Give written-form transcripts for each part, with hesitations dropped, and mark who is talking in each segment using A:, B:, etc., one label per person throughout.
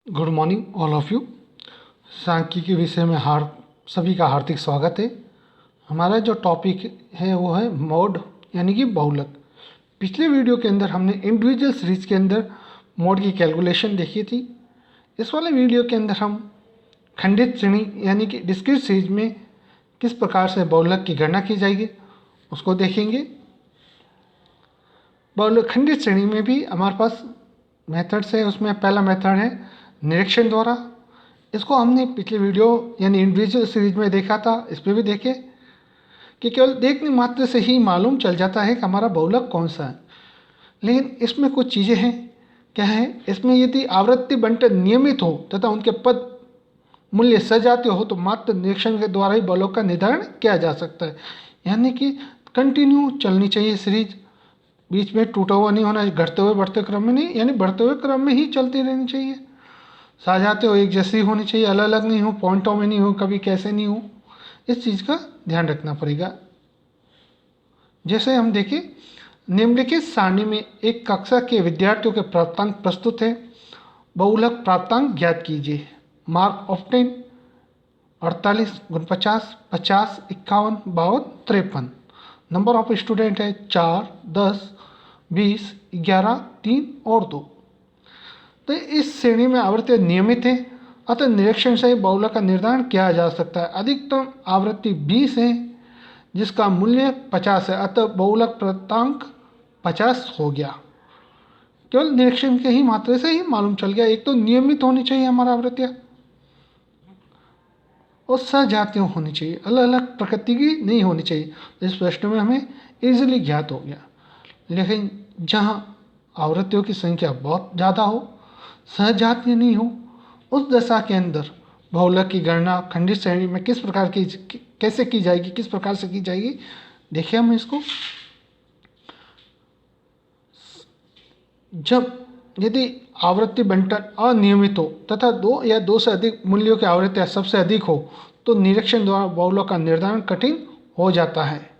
A: Good morning all of you. सांख्यिकी विषय में सभी का हार्दिक स्वागत है। हमारा जो टॉपिक है वो है मोड यानी कि बहुलक। पिछले वीडियो के अंदर हमने इंडिविजुअल सीरीज के अंदर मोड की कैलकुलेशन देखी थी। इस वाले वीडियो के अंदर हम खंडित श्रेणी यानी कि डिस्क्रीट सीरीज में किस प्रकार से बहुलक की गणना की जाएगी उसको देखेंगे। बहुलक खंडित श्रेणी में भी हमारे पास मेथड्स है। उसमें पहला मेथड है निरीक्षण द्वारा। इसको हमने पिछले वीडियो यानी इंडिविजुअल सीरीज में देखा था। इस पर भी देखे कि केवल देखने मात्र से ही मालूम चल जाता है कि हमारा बहुलक कौन सा है, लेकिन इसमें कुछ चीज़ें हैं। क्या है इसमें, यदि आवृत्ति बंटन नियमित हो तथा उनके पद मूल्य सजातीय हो तो मात्र निरीक्षण के द्वारा ही बहुलक का निर्धारण किया जा सकता है। यानी कि कंटिन्यू चलनी चाहिए सीरीज, बीच में टूटा हुआ नहीं होना, घटते हुए बढ़ते क्रम में नहीं, यानी बढ़ते हुए क्रम में ही चलती रहनी चाहिए। साजाते हो एक जैसी होनी चाहिए, अलग अलग नहीं हो, पॉइंटों में नहीं हो, कभी कैसे नहीं हो, इस चीज़ का ध्यान रखना पड़ेगा। जैसे हम देखें, निम्नलिखित सारणी में एक कक्षा के विद्यार्थियों के प्राप्तांक प्रस्तुत है। बहुलक प्राप्तांक ज्ञात कीजिए। Mark of 10 48 × 50 50 51 52 53। Number of student है 4 10 20 11 3 और 2। तो इस श्रेणी में आवृत्ति नियमित है, अतः निरीक्षण से ही बहुलक का निर्धारण किया जा सकता है। अधिकतम आवृत्ति 20 है जिसका मूल्य 50 है, अतः बहुलक प्राप्तांक 50 हो गया। केवल निरीक्षण के ही मात्रा से ही मालूम चल गया। एक तो नियमित होनी चाहिए हमारा आवृत्तियाँ और सजातीय होनी चाहिए, अलग अलग प्रकृति की नहीं होनी चाहिए। इस प्रश्न में हमें इजीली ज्ञात हो गया। लेकिन जहाँ आवृत्तियों की संख्या बहुत ज़्यादा हो, सहजातीय नहीं हो, उस दशा के अंदर बहुलक की गणना खंडित श्रेणी में किस प्रकार की कैसे की जाएगी, किस प्रकार से की जाएगी, देखिए हम इसको। जब यदि आवृत्ति बंटन अनियमित हो तथा 2 या 2 से अधिक मूल्यों की आवृत्तियाँ सबसे अधिक हो तो निरीक्षण द्वारा बहुलक का निर्धारण कठिन हो जाता है।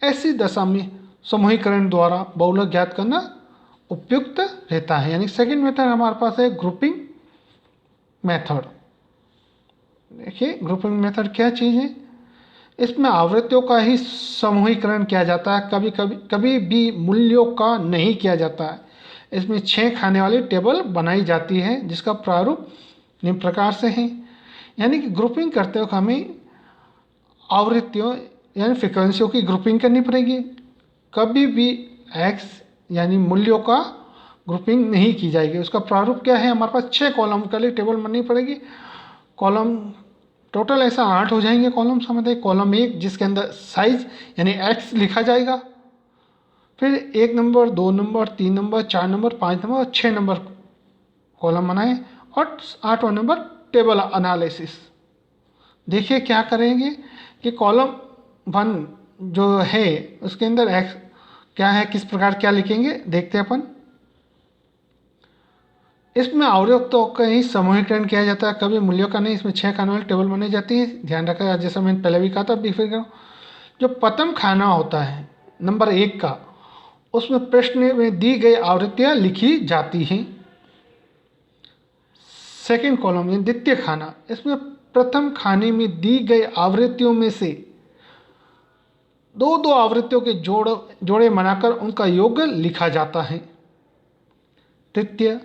A: ऐसी दशा में समूहीकरण द्वारा बहुलक ज्ञात करना उपयुक्त रहता है। यानी सेकंड मेथड हमारे पास है ग्रुपिंग मेथड। देखिए ग्रुपिंग मेथड क्या चीज़ है, इसमें आवृत्तियों का ही समूहीकरण किया जाता है, कभी भी मूल्यों का नहीं किया जाता है। इसमें 6 खाने वाली टेबल बनाई जाती है जिसका प्रारूप निम्न प्रकार से है। यानी कि ग्रुपिंग करते वक्त हमें आवृत्तियों यानी फ्रिक्वेंसियों की ग्रुपिंग करनी पड़ेगी। कभी भी एक्स यानी मूल्यों का ग्रुपिंग नहीं की जाएगी। उसका प्रारूप क्या है, हमारे पास 6 कॉलम के लिए टेबल बननी पड़ेगी। कॉलम टोटल ऐसा 8 हो जाएंगे कॉलम समझे। कॉलम 1 जिसके अंदर साइज यानी एक्स लिखा जाएगा, फिर 1 number 2 number 3 number 4 number 5 number और 6 नंबर कॉलम बनाए और 8वां नंबर टेबल एनालिसिस। देखिए क्या करेंगे कि कॉलम 1 जो है उसके अंदर एक्स क्या है, किस प्रकार क्या लिखेंगे देखते हैं अपन। इसमें आवृत्तियों का ही समूहीकरण किया जाता है, कभी मूल्यों का नहीं। इसमें 6 खाने वाली टेबल बनाई जाती है, ध्यान रखा। जैसा मैंने पहले भी कहा था, अभी फिर करो। जो प्रथम खाना होता है नंबर 1 का, उसमें प्रश्न में दी गई आवृत्तियाँ लिखी जाती हैं। सेकेंड कॉलम यानी द्वितीय खाना, इसमें प्रथम खाने में दी गई आवृत्तियों में से दो आवृत्तियों के जोड़े बनाकर उनका योग लिखा जाता है। तृतीय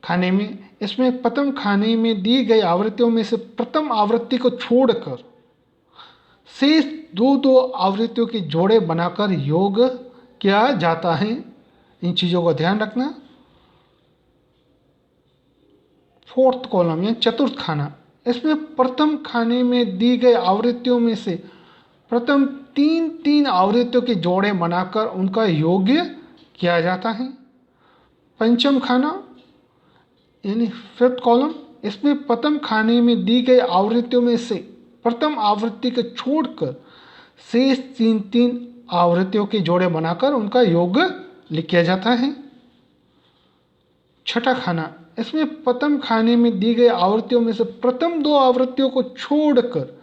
A: खाने में, इसमें प्रथम खाने में दी गई आवृत्तियों में से प्रथम आवृत्ति को छोड़कर शेष दो आवृत्तियों के जोड़े बनाकर योग किया जाता है। इन चीज़ों का ध्यान रखना। फोर्थ कॉलम या चतुर्थ खाना, इसमें प्रथम खाने में दी गई आवृत्तियों में से प्रथम 3 आवृत्तियों के जोड़े बनाकर उनका योग्य किया जाता है। पंचम खाना यानी फिफ्थ कॉलम, इसमें प्रथम खाने में दी गई आवृत्तियों में से प्रथम आवृत्ति को छोड़कर शेष 3 आवृत्तियों के जोड़े बनाकर उनका योग लिखा जाता है। छठा खाना, इसमें प्रथम खाने में दी गई आवृत्तियों में से प्रथम 2 आवृत्तियों को छोड़कर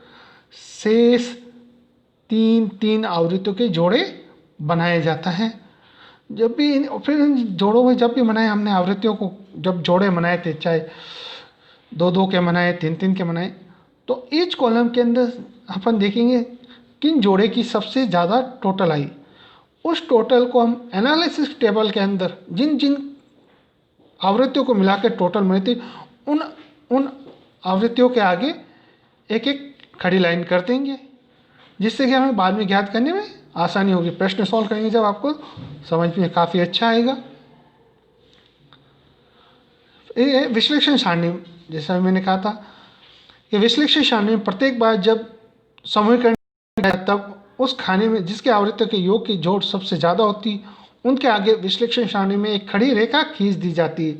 A: शेष 3 आवृत्तियों के जोड़े बनाए जाता है। जब भी फिर इन जोड़ों में जब भी बनाए हमने आवृत्तियों को, जब जोड़े बनाए थे, चाहे दो दो के बनाए, तीन तीन के बनाए। तो ईच कॉलम के अंदर अपन देखेंगे किन जोड़े की सबसे ज़्यादा टोटल आई। उस टोटल को हम एनालिसिस टेबल के अंदर जिन जिन आवृत्तियों को मिलाकर टोटल मिलती, उन उन आवृत्तियों के आगे एक एक खड़ी लाइन कर देंगे, जिससे कि हमें बाद में ज्ञात करने में आसानी होगी। प्रश्न सॉल्व करेंगे जब आपको समझ में काफ़ी अच्छा आएगा। ये विश्लेषण सारणी, जैसा मैंने कहा था कि विश्लेषण सारणी में प्रत्येक बार जब समूहीकरण तब उस खाने में जिसके आवृत्तियों के योग की जोड़ सबसे ज़्यादा होती, उनके आगे विश्लेषण सारणी में एक खड़ी रेखा खींच दी जाती है।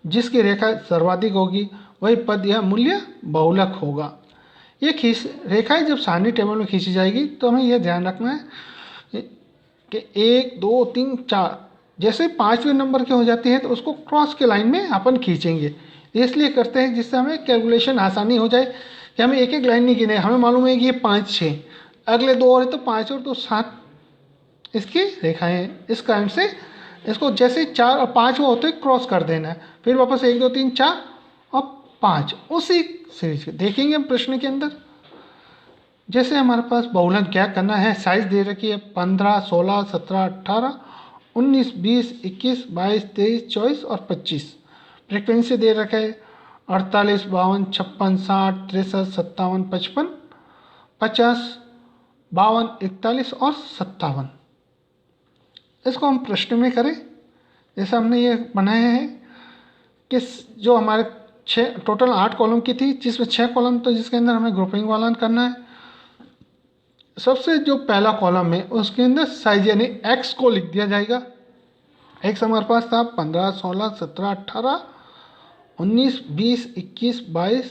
A: जिसकी रेखा सर्वाधिक होगी वही पद या मूल्य बहुलक होगा। ये रेखाएं जब सारणी टेबल में खींची जाएगी तो हमें यह ध्यान रखना है कि 1 2 3 4 जैसे 5वें नंबर की हो जाती है तो उसको क्रॉस के लाइन में अपन खींचेंगे। इसलिए करते हैं जिससे हमें कैलकुलेशन आसानी हो जाए कि हमें एक एक लाइन नहीं गिने। हमें मालूम है कि ये 5 6 अगले 2 और है तो 5 और 2 7 इसकी रेखाएं हैं। इस कारण से इसको जैसे 4 और 5 वो होते क्रॉस कर देना है, फिर वापस 1 2 3 4 और 5 उसी सीरीज देखेंगे हम प्रश्न के अंदर। जैसे हमारे पास बहुलक क्या करना है, साइज दे रखी है 15 16 17 18 19 20 21 22 23 24 और 25। फ्रिक्वेंसी दे रखा है 48 52 56 60 63 57 55 50 52 41 और 57। इसको हम प्रश्न में करें जैसे हमने ये बनाया है कि जो हमारे 6 टोटल 8 कॉलम की थी, जिसमें 6 कॉलम तो जिसके अंदर हमें ग्रुपिंग वाला करना है। सबसे जो पहला कॉलम है उसके अंदर साइज यानी एक्स को लिख दिया जाएगा। एक्स हमारे पास था 15 16 17 18 19 20 21 22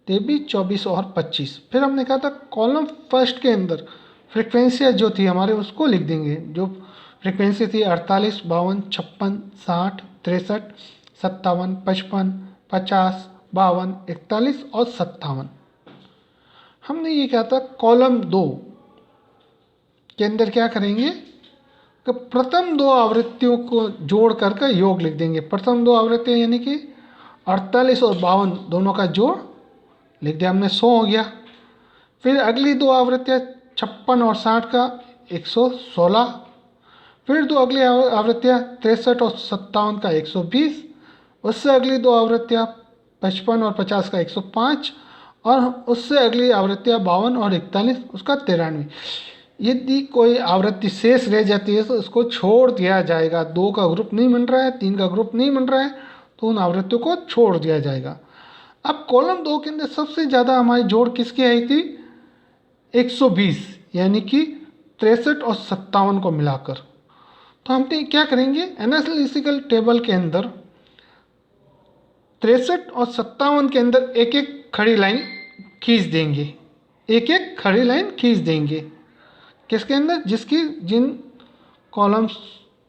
A: 23 24 और 25। फिर हमने कहा था कॉलम फर्स्ट के अंदर फ्रिक्वेंसी जो थी हमारे उसको लिख देंगे। जो फ्रिक्वेंसी थी 48 52 56 60 63 57 55 50 52 41 और 57। हमने ये कहा था कॉलम 2 के अंदर क्या करेंगे कि प्रथम 2 आवृत्तियों को जोड़ करके योग लिख देंगे। प्रथम 2 आवृत्तियाँ यानी कि 48 और 52 दोनों का जोड़ लिख दिया हमने, 100 हो गया। फिर अगली 2 आवृत्तियाँ 56 और 60 का 116। फिर 2 अगली आवृत्तियाँ 63 और 57 का 120। उससे अगली 2 आवृत्तियाँ 55 और 50 का 105 और उससे अगली आवृत्तियाँ 52 और 41 उसका 93। यदि कोई आवृत्ति शेष रह जाती है तो उसको छोड़ दिया जाएगा। 2 का ग्रुप नहीं बन रहा है, 3 का ग्रुप नहीं बन रहा है तो उन आवृत्तियों को छोड़ दिया जाएगा। अब कॉलम 2 के अंदर सबसे ज़्यादा हमारी जोड़ किसकी आई थी, 120 यानी कि 63 और 57 को मिलाकर। तो हम क्या करेंगे एनालिटिकल टेबल के अंदर 63 और 57 के अंदर एक एक खड़ी लाइन खींच देंगे। एक एक खड़ी लाइन खींच देंगे किसके अंदर, जिसकी जिन कॉलम्स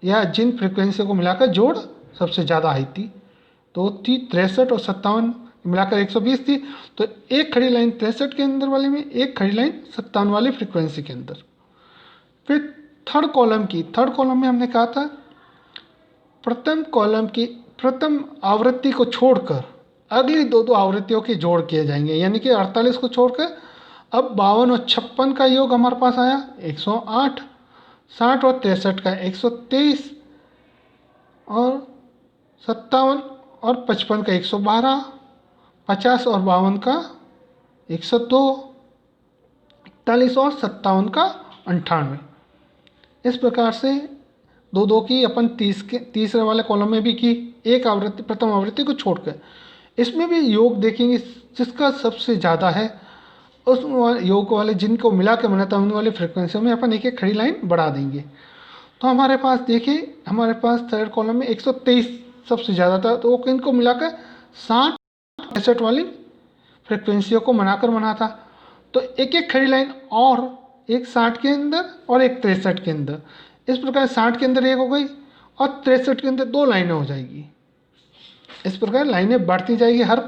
A: या जिन फ्रिक्वेंसी को मिलाकर जोड़ सबसे ज़्यादा आई थी। तो थी 63 और 57 मिलाकर 120 थी। तो एक खड़ी लाइन 63 के अंदर वाले में, एक खड़ी लाइन 57 वाली फ्रिक्वेंसी के अंदर। फिर थर्ड कॉलम में हमने कहा था प्रथम कॉलम की प्रथम आवृत्ति को छोड़कर अगली 2 आवृत्तियों के जोड़ किए जाएंगे। यानी कि 48 को छोड़कर अब 52 और 56 का योग हमारे पास आया 108, 60 और 63 का 123 और 57 और 55 का 112, 50 और 52 का 102, 41 और 57 का 98। इस प्रकार से 2 की अपन तीसरे वाले कॉलम में भी की, एक आवृत्ति प्रथम आवृत्ति को छोड़कर। इसमें भी योग देखेंगे जिसका सबसे ज़्यादा है उस योग वाले जिनको मिला के बनाता है उन वाली फ्रिक्वेंसी में अपन एक एक खड़ी लाइन बढ़ा देंगे। तो हमारे पास देखिए हमारे पास थर्ड कॉलम में 123 सबसे ज़्यादा था, तो वो इनको मिलाकर 60 65 वाली फ्रिक्वेंसियों को बनाकर बना था। तो एक एक खड़ी लाइन और एक 60 के अंदर और एक 63 के अंदर। इस प्रकार 60 के अंदर एक हो गई और 63 के अंदर 2 लाइनें हो जाएगी। इस प्रकार लाइनें बढ़ती जाएगी। हर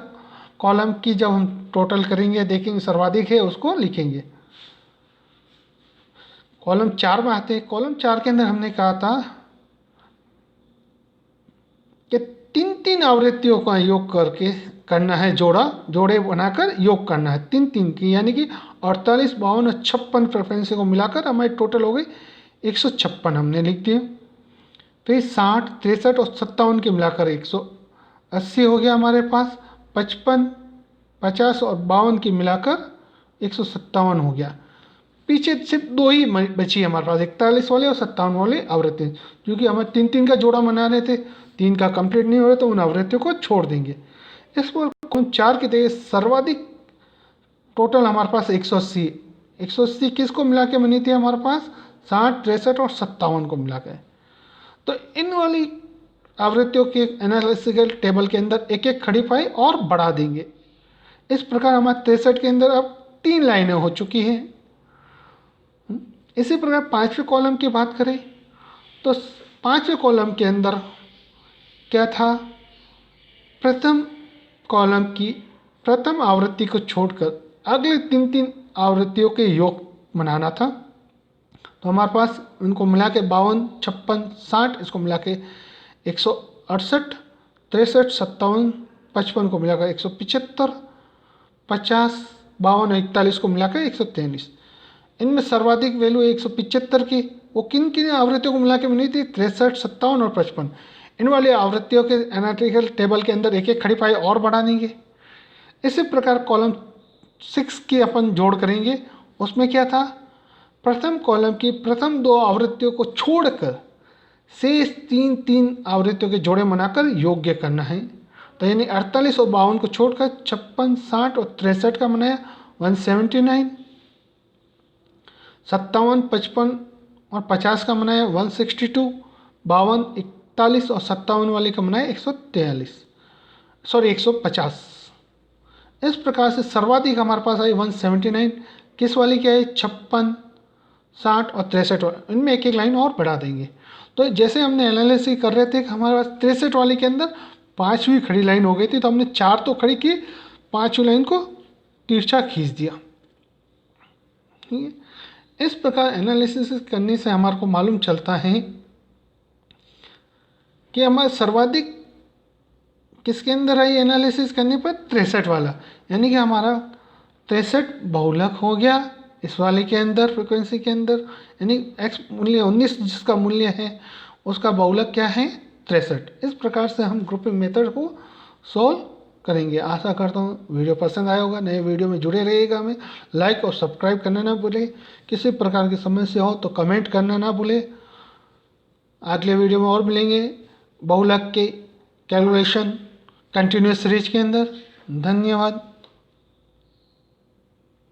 A: कॉलम की जब हम टोटल करेंगे देखेंगे सर्वाधिक है उसको लिखेंगे। कॉलम 4 में आते हैं। कॉलम 4 के अंदर हमने कहा था कि 3 आवृत्तियों का योग करके करना है, जोड़े बनाकर योग करना है 3-3 की, यानी कि 48, 52 और 56 फ्रीक्वेंसी को मिलाकर हमारी टोटल हो गई 156 हमने लिख दिया। फिर 60, 63 और 57 की मिलाकर 180 हो गया हमारे पास। 55, 50 और 52 की मिलाकर 157 हो गया। पीछे सिर्फ दो ही बची है हमारे पास, 41 वाले और 57 वाले आवृत्ति, क्योंकि हम 3-3 का जोड़ा बना रहे थे, 3 का कंप्लीट नहीं हो रहा तो उन आवृत्तियों को छोड़ देंगे। इस पर कॉलम 4 की देखिए सर्वाधिक टोटल हमारे पास 180, 180 किसको मिला के बनी थी हमारे पास? 60, 63 और 57 को मिला के। तो इन वाली आवृत्तियों के एनालिटिकल टेबल के अंदर एक एक खड़ी पाई और बढ़ा देंगे। इस प्रकार हमारे 63 के अंदर अब 3 लाइनें हो चुकी हैं। इसी प्रकार 5वें कॉलम की बात करें तो 5वें कॉलम के अंदर क्या था? प्रथम कॉलम की प्रथम आवृत्ति को छोड़कर अगले 3-3 आवृत्तियों के योग बनाना था। तो हमारे पास इनको मिला के 52, 56, 60, इसको मिला के 168, 63, 57, 55 को मिलाकर 175, 50, 52 और 41 को मिलाकर 143। इनमें सर्वाधिक वैल्यू 175 की, वो किन किन आवृत्तियों को मिला के बनी थी? 63, 57 और 55। इन वाली आवृत्तियों के एनालिटिकल टेबल के अंदर एक एक खड़ी पाई और बढ़ा देंगे। इसी प्रकार कॉलम 6 की अपन जोड़ करेंगे। उसमें क्या था? प्रथम कॉलम की प्रथम 2 आवृत्तियों को छोड़कर शेष 3-3 आवृत्तियों के जोड़े बनाकर योग्य करना है। तो यानी 48 और 52 को छोड़कर 56, 60 और 63 का बनाया 179, 57, 55 और 50 का बनाया 162, 52, 41 और 57 वाले का बनाया 150। इस प्रकार से सर्वाधिक हमारे पास आई 179। किस वाली की आई? 56, 60 और 63। इनमें एक एक लाइन और बढ़ा देंगे। तो जैसे हमने एनालिसिस कर रहे थे कि हमारे पास 63 वाले के अंदर 5वीं खड़ी लाइन हो गई थी, तो हमने 4 तो खड़ी की, 5वीं लाइन को तिरछा खींच दिया। ठीक है, इस प्रकार एनालिसिस करने से हमारे को मालूम चलता है कि हमारा सर्वाधिक किसके अंदर आई एनालिसिस करने पर? 63 वाला, यानी कि हमारा 63 बहुलक हो गया इस वाले के अंदर, फ्रिक्वेंसी के अंदर, यानी एक्स मूल्य 19 जिसका मूल्य है उसका बहुलक क्या है? 63। इस प्रकार से हम ग्रुपिंग मेथड को सॉल्व करेंगे। आशा करता हूँ वीडियो पसंद आया होगा। नए वीडियो में जुड़े रहिएगा। हमें लाइक और सब्सक्राइब करना ना भूलें। किसी प्रकार की समस्या हो तो कमेंट करना ना भूलें। अगले वीडियो में और मिलेंगे बहुलक के कैलकुलेशन कंटिन्यूस सीरीज के अंदर। धन्यवाद।